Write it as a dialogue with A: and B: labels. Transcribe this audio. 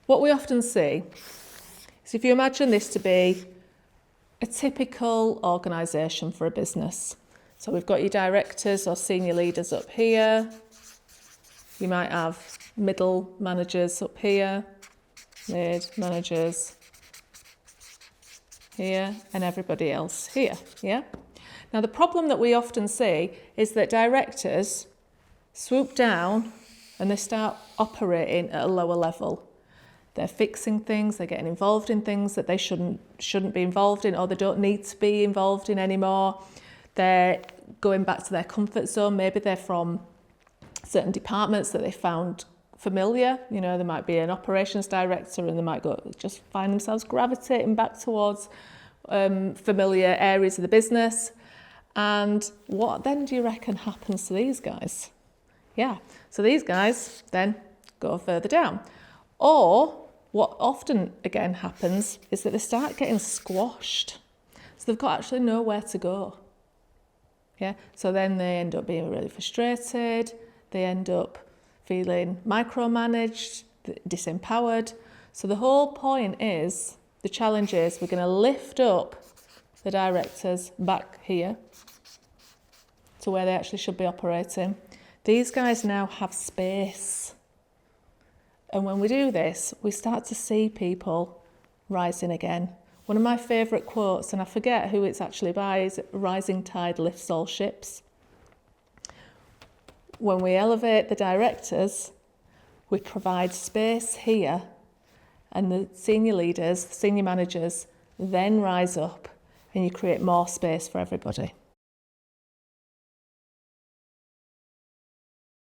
A: what we often see is, if you imagine this to be a typical organisation for a business. So we've got your directors or senior leaders up here. You might have middle managers up here, mid managers here, and everybody else here, yeah? Now the problem that we often see is that directors swoop down and they start operating at a lower level. They're fixing things, they're getting involved in things that they shouldn't be involved in, or they don't need to be involved in anymore. They're going back to their comfort zone. Maybe they're from certain departments that they found familiar. You know, there might be an operations director and they might just find themselves gravitating back towards familiar areas of the business. And what then do you reckon happens to these guys? Yeah, so these guys then go further down. Or what often again happens is that they start getting squashed. So they've got actually nowhere to go. Yeah, so then they end up being really frustrated. They end up feeling micromanaged, disempowered. So the whole point is, the challenge is, we're going to lift up the directors back here to where they actually should be operating. These guys now have space. And when we do this, we start to see people rising again. One of my favourite quotes, and I forget who it's actually by, is "Rising tide lifts all ships." When we elevate the directors, we provide space here, and the senior leaders, the senior managers, then rise up, and you create more space for everybody.